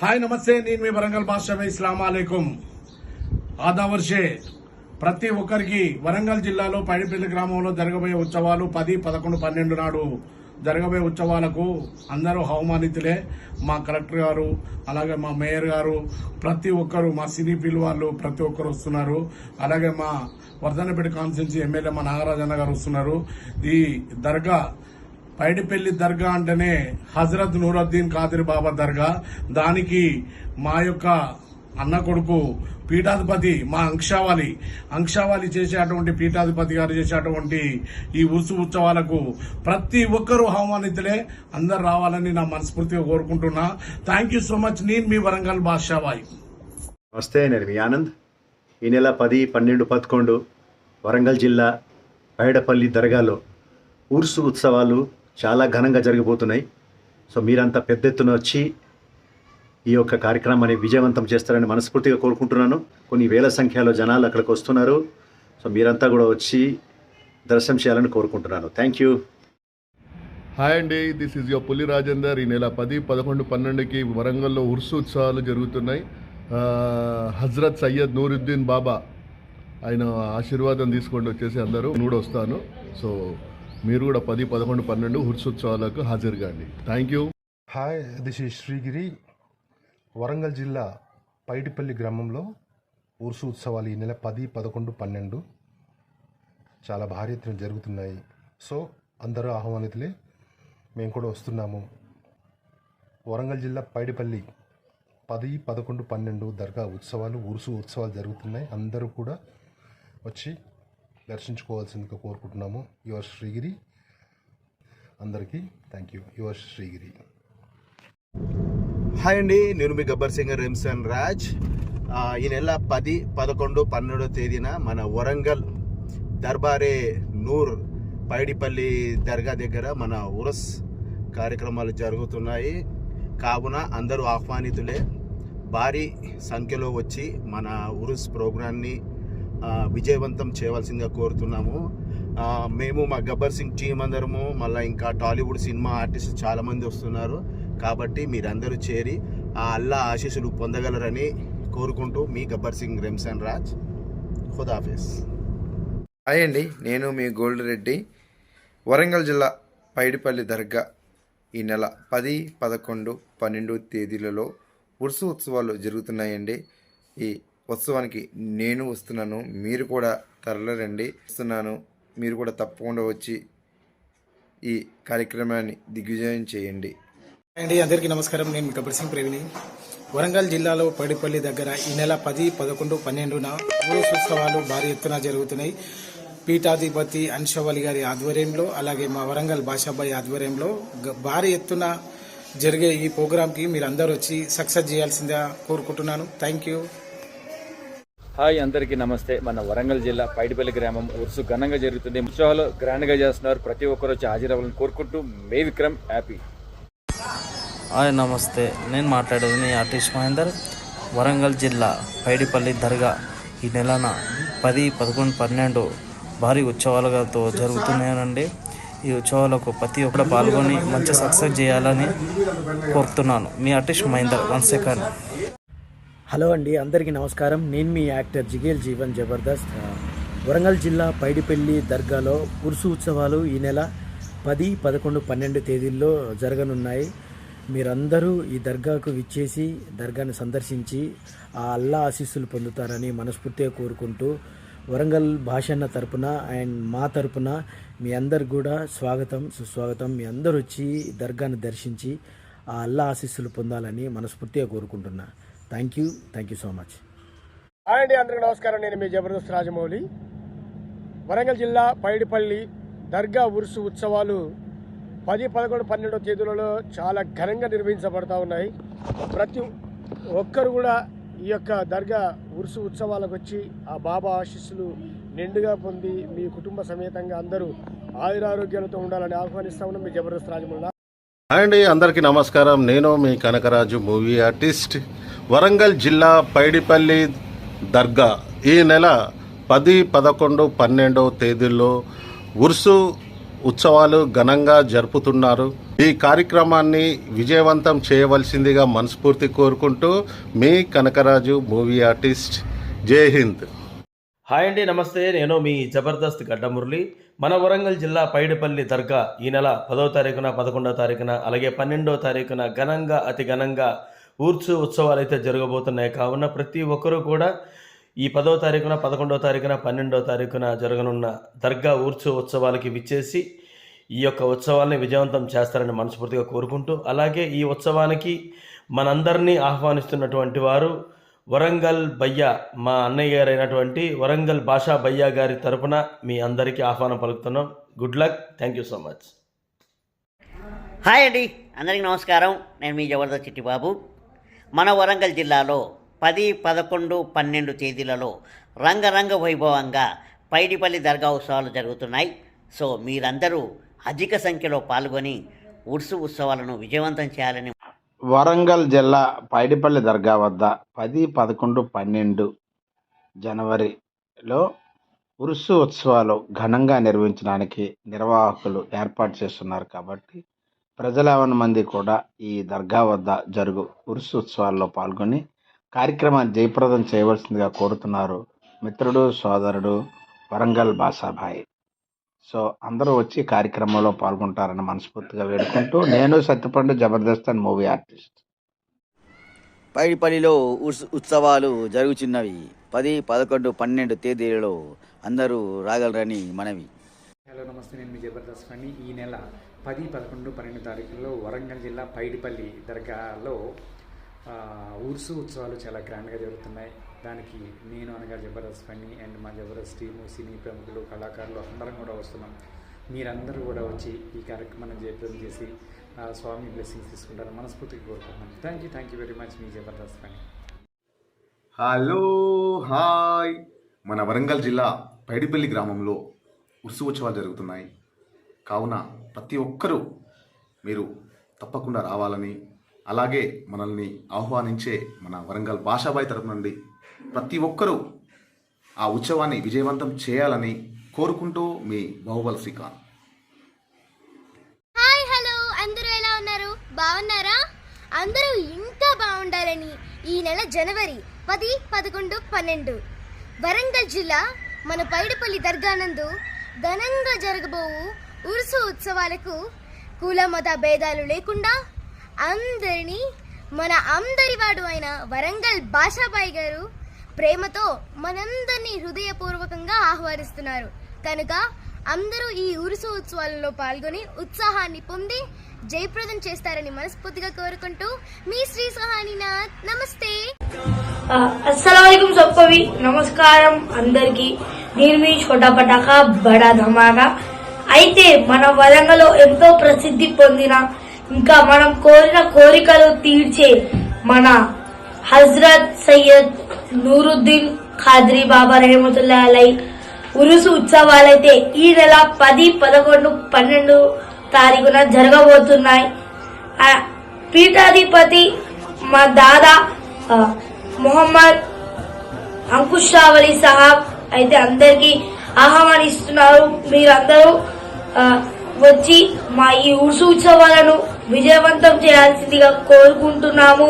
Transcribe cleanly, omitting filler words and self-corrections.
Hi నమస్తే, నేను మీ వరంగల్ భాష. ఇస్లాం అలైకుం. ఆదా వర్షే ప్రతి ఒక్కరికి వరంగల్ జిల్లాలో పైడిపల్లి గ్రామంలో జరగబోయే ఉత్సవాలు 10, 11, 12 నాడు జరగబోయే ఉత్సవాలకు అందరూ ఆహ్వానితులే. మా కలెక్టర్ గారు, అలాగే మా మేయర్ గారు, ప్రతి ఒక్కరు, మా సినీ ఫీల్డ్ వాళ్ళు ప్రతి ఒక్కరు వస్తున్నారు. అలాగే మా వర్ధన్నపేట కాన్స్టిట్యున్సీ ఎమ్మెల్యే మా నాగరాజన్న గారు వస్తున్నారు. ఈ దర్గా పైడిపల్లి దర్గా అంటేనే హజరత్ నూరుద్దీన్ ఖాదిర్ బాబా దర్గా. దానికి మా యొక్క అన్న కొడుకు పీఠాధిపతి మా అంక్షావాలి చేసేటువంటి పీఠాధిపతి గారు చేసేటువంటి ఈ ఉత్సవాలకు ప్రతి ఒక్కరూ ఆహ్వానితులే. అందరు రావాలని నా మనస్ఫూర్తిగా కోరుకుంటున్నా. Thank you so much. నేను మీ వరంగల్ బాద్షాబాయ్. నమస్తే, నేను మీ ఆనంద్. ఈ నెల 10, 12, 11 వరంగల్ జిల్లా పైడపల్లి దర్గాలో ఉర్సు ఉత్సవాలు చాలా ఘనంగా జరగబోతున్నాయి. సో మీరంతా పెద్ద ఎత్తున వచ్చి ఈ యొక్క కార్యక్రమాన్ని విజయవంతం చేస్తారని మనస్ఫూర్తిగా కోరుకుంటున్నాను. కొన్ని వేల సంఖ్యలో జనాలు అక్కడికి వస్తున్నారు. సో మీరంతా కూడా వచ్చి దర్శనం చేయాలని కోరుకుంటున్నాను. Thank you. హాయ్ అండి, దిస్ ఈజ్ యువర్ పులి రాజేందర్. ఈ నెల 10, 11, 12కి వరంగల్లో ఉర్సు ఉత్సవాలు జరుగుతున్నాయి. హజరత్ సయ్యద్ నూరుద్దీన్ బాబా ఆయన ఆశీర్వాదం తీసుకొని వచ్చేసి అందరూ కూడా వస్తాను. సో మీరు కూడా 10, 11, 12 ఉర్సు ఉత్సవాలకు హాజరు కాండి. Thank you. Hi, this is Srigiri. Warangal జిల్లా పైడిపల్లి గ్రామంలో ఉర్సు ఉత్సవాలు ఈ నెల 10, 11, 12 చాలా భారీ ఎత్తున జరుగుతున్నాయి. సో అందరూ ఆహ్వానితులే, మేము కూడా వస్తున్నాము. వరంగల్ జిల్లా పైడిపల్లి 10, 11, 12 దర్గా ఉత్సవాలు, ఉర్సు ఉత్సవాలు జరుగుతున్నాయి. అందరూ కూడా వచ్చి దర్శించుకోవాల్సిందిగా కోరుకుంటున్నాము. యువర్ శ్రీగిరి. అందరికీ thank you. Your Srigiri. Hi అండి, నేను మీ గబ్బర్ సింగర్ రెమ్సన్ రాజ్. ఈ నెల 10, 11, 12 తేదీన మన వరంగల్ దర్బారే నూర్ పైడిపల్లి దర్గా దగ్గర మన ఉరస్ కార్యక్రమాలు జరుగుతున్నాయి. కావున అందరూ ఆహ్వానితులే. భారీ సంఖ్యలో వచ్చి మన ఉరుస్ ప్రోగ్రాన్ని విజయవంతం చేయవలసిందిగా కోరుతున్నాము. మేము మా గబ్బర్ సింగ్ టీం అందరము, మళ్ళీ ఇంకా టాలీవుడ్ సినిమా ఆర్టిస్ట్ చాలామంది వస్తున్నారు. కాబట్టి మీరందరూ చేరి ఆ అల్లా ఆశీస్సులు పొందగలరని కోరుకుంటూ మీ గబ్బర్ సింగ్ రెమ్సన్ రాజ్. ఖుదాఫిజ్. హాయ్ అండి, నేను మీ గోల్డ్ రెడ్డి. వరంగల్ జిల్లా పైడిపల్లి దర్గా ఈ నెల 10, 11, 12 తేదీలలో ఉర్సు ఉత్సవాలు జరుగుతున్నాయండి. ఈ ఉత్సవానికి నేను వస్తున్నాను, మీరు కూడా తరలిరండి. మీరు కూడా తప్పకుండా వచ్చి ఈ కార్యక్రమాన్ని దిగ్విజయం చేయండి. అండి, అందరికీ నమస్కారం. నేను గబ్బర్ సింగ్ ప్రవీణి. వరంగల్ జిల్లాలో పైడిపల్లి దగ్గర ఈ నెల 10, 11, 12న ఉర్సు ఉత్సవాలు భారీ ఎత్తున జరుగుతున్నాయి. పీఠాధిపతి అంశవలి గారి ఆధ్వర్యంలో, అలాగే మా వరంగల్ భాషాబాయి ఆధ్వర్యంలో భారీ ఎత్తున జరిగే ఈ ప్రోగ్రాంకి మీరు అందరూ వచ్చి సక్సెస్ చేయాల్సిందిగా కోరుకుంటున్నాను. Thank you. హాయ్, అందరికీ నమస్తే. మన వరంగల్ జిల్లా పైడిపల్లి గ్రామం ఉర్సు ఘనంగా జరుగుతుంది. ఉత్సవాలు గ్రాండ్గా చేస్తున్నారు. ప్రతి ఒక్కరు వచ్చి హాజరవ్వాలని కోరుకుంటూ మే విక్రమ్ హ్యాపీ. హాయ్ నమస్తే, నేను మాట్లాడేది మీ ఆర్టిస్ట్ మహేందర్. వరంగల్ జిల్లా పైడిపల్లి దర్గా ఈ నెలన 10, 11, 12 భారీ ఉత్సవాలతో జరుగుతున్నాయండి. ఈ ఉత్సవాలకు ప్రతి ఒక్కరు పాల్గొని మంచి సక్సెస్ చేయాలని కోరుతున్నాను. మీ ఆర్టిస్ట్ మహేందర్. 1 సెకండ్. హలో అండి, అందరికీ నమస్కారం. నేను మీ యాక్టర్ జిగేల్ జీవన్ జబర్దస్త్. వరంగల్ జిల్లా పైడిపల్లి దర్గాలో ఉర్సు ఉత్సవాలు ఈ నెల 10, 11, 12 తేదీల్లో జరగనున్నాయి. మీరందరూ ఈ దర్గాకు విచ్చేసి దర్గాను సందర్శించి ఆ అల్లా ఆశీస్సులు పొందుతారని మనస్ఫూర్తిగా కోరుకుంటూ వరంగల్ భాషన్న తరపున అండ్ మా తరపున మీ అందరు కూడా స్వాగతం, సుస్వాగతం. మీ అందరూ వచ్చి దర్గాను దర్శించి ఆ అల్లా ఆశీస్సులు పొందాలని మనస్ఫూర్తిగా కోరుకుంటున్నా. Thank you so much. Hi అండి, అందరికీ నమస్కారం. నేను మీ జబర్దస్త్ రాజమౌళి. వరంగల్ జిల్లా పైడిపల్లి దర్గా ఉర్సు ఉత్సవాలు 10, 11, 12 తేదీలలో చాలా ఘనంగా నిర్వహించబడతా ఉన్నాయి. ప్రతి ఒక్కరు కూడా ఈ యొక్క దర్గా ఉర్సు ఉత్సవాలకు వచ్చి ఆ బాబా ఆశీస్సులు నిండుగా పొంది మీ కుటుంబ సమేతంగా అందరూ ఆయురారోగ్యాలతో ఉండాలని ఆహ్వానిస్తా ఉన్నాం. మీ జబర్దస్త్ రాజమౌళి. హాయ్ అండి, అందరికీ నమస్కారం. నేను మీ కనకరాజు మూవీ ఆర్టిస్ట్. వరంగల్ జిల్లా పైడిపల్లి దర్గా ఈ నెల 10, 11, 12 తేదీల్లో ఉర్సు ఉత్సవాలు ఘనంగా జరుపుతున్నారు. ఈ కార్యక్రమాన్ని విజయవంతం చేయవలసిందిగా మనస్ఫూర్తి కోరుకుంటూ మీ కనకరాజు మూవీ ఆర్టిస్ట్. జై హింద్. హాయ్ అండి, నమస్తే. నేను మీ జబర్దస్త్ గడ్డ మురళి. మన వరంగల్ జిల్లా పైడిపల్లి దర్గా ఈ నెల 10వ తారీఖున, 11వ తారీఖున, అలాగే 12వ తారీఖున ఘనంగా, అతి ఘనంగా ఊర్సు ఉత్సవాలు అయితే జరగబోతున్నాయి. కావున ప్రతి ఒక్కరూ కూడా ఈ 10వ తారీఖున, 11వ తారీఖున, 12వ తారీఖున జరగనున్న దర్గా ఊర్సు ఉత్సవాలకి విచ్చేసి ఈ యొక్క ఉత్సవాల్ని విజయవంతం చేస్తారని మనస్ఫూర్తిగా కోరుకుంటూ, అలాగే ఈ ఉత్సవానికి మనందరినీ ఆహ్వానిస్తున్నటువంటి వారు వరంగల్ భయ్యా, మా అన్నయ్య గారు అయినటువంటి వరంగల్ భాషా భయ్యా గారి తరపున మీ అందరికీ ఆహ్వానం పలుకుతున్నాం. Good luck. Thank you so much. Hi అండి, అందరికీ నమస్కారం. నేను మీ జబర్దస్త్ చిట్టిబాబు. మన వరంగల్ జిల్లాలో 10, 11, 12 తేదీలలో రంగరంగ వైభవంగా పైడిపల్లి దర్గా ఉత్సవాలు జరుగుతున్నాయి. సో మీరందరూ అధిక సంఖ్యలో పాల్గొని ఉర్సు ఉత్సవాలను విజయవంతం చేయాలని వరంగల్ జిల్లా పైడిపల్లి దర్గా వద్ద 10, 11, 12 జనవరిలో ఉరుసు ఉత్సవాలు ఘనంగా నిర్వహించడానికి నిర్వాహకులు ఏర్పాటు చేస్తున్నారు. కాబట్టి ప్రజల మంది కూడా ఈ దర్గా వద్ద జరుగు ఉరుసు ఉత్సవాల్లో పాల్గొని కార్యక్రమాన్ని జయప్రదం చేయవలసిందిగా కోరుతున్నారు మిత్రుడు, సోదరుడు వరంగల్ భాషాభాయ్. సో అందరూ వచ్చి కార్యక్రమంలో పాల్గొంటారని మనస్ఫూర్తిగా వేడుకుంటూ, నేను Satyapandu Jabardasth and movie artist. పైడిపల్లిలో ఉత్సవాలు జరుగుతున్నవి. 10, 11, 12 తేదీలలో అందరూ రాగలరని మనవి. హలో, నమస్తే. నేను మీ జబర్దస్త్ అని. ఈ నెల 10, 11, 12 తారీఖుల్లో వరంగల్ జిల్లా పైడిపల్లి దర్గాలో ఉర్సు ఉత్సవాలు చాలా గ్రాండ్గా జరుగుతున్నాయి. దానికి నేను అనగా జబర్దస్త్ ఫన్నీ అండ్ మా జబర్దస్త్ టీము, సినీ ప్రముఖులు, కళాకారులు అందరం కూడా వస్తున్నాం. మీరందరూ కూడా వచ్చి ఈ కార్యక్రమాన్ని జయప్రదం చేసి స్వామి బ్లెస్సింగ్స్ తీసుకుంటారని మనస్ఫూర్తిగా కోరుకుంటున్నాం. Thank you very much. Me Jabardasth funny. Hello, hi. మన వరంగల్ జిల్లా పైడిపల్లి గ్రామంలో ఉర్సు ఉత్సవాలు జరుగుతున్నాయి. కావున ప్రతి ఒక్కరూ మీరు తప్పకుండా రావాలని, అలాగే మనల్ని ఆహ్వానించే మన వరంగల్ భాషాబాయ్ తరపు నుండి ప్రతి ఒక్కరూ ఆ ఉత్సవాన్ని విజయవంతం చేయాలని కోరుకుంటూ మీ బాహుబలి శ్రీకాంత్. Hi, hello. అందరూ ఎలా ఉన్నారు? బాగున్నారా? అందరూ ఇంకా బాగుండాలని ఈ నెల జనవరి 10, 11, 12 వరంగల్ జిల్లా మన పైడిపల్లి దర్గానందు ఘనంగా జరగబోవు ఉర్సు ఉత్సవాలకు కుల మత భేదాలు లేకుండా అందరినీ మన అందరివాడు అయిన వరంగల్ భాషాబాయ్ గారు ప్రేమతో మనందరినీ హృదయపూర్వకంగా ఆహ్వానిస్తున్నారు. కనుక అందరూ ఈ ఉరుసు ఉత్సవాలలో పాల్గొని ఉత్సాహాన్ని పొంది జయప్రదం చేస్తారని మనస్ఫూర్తిగా కోరుకుంటూ మీ శ్రీ సహానినాథ్. నమస్తే. అస్సలాముఅలైకుం సొప్పవి. నమస్కారం అందరికి. నేను మీ छोटा పటాకా బడా ధమాకా. అయితే మన వరంగల్లో ఎంతో ప్రసిద్ధి పొందిన, ఇంకా మనం కోరిన కోరికలు తీర్చే మన హజరత్ సయ్యద్ నూరుద్దీన్ ఖాద్రీ బాబా రెహమతుల్లాహి అలైహి ఉరుసు ఉత్సవాలైతే ఈ నెల 10, 11, 12 తారీఖున జరగబోతున్నాయి. పీఠాధిపతి మా దాదా మొహమ్మద్ అంకుషావలి సాహాబ్ అయితే అందరికీ ఆహ్వానిస్తున్నారు. మీరందరూ వచ్చి మా ఈ ఉర్సు ఉత్సవాలను విజయవంతం చేయాల్సిందిగా కోరుకుంటున్నాము.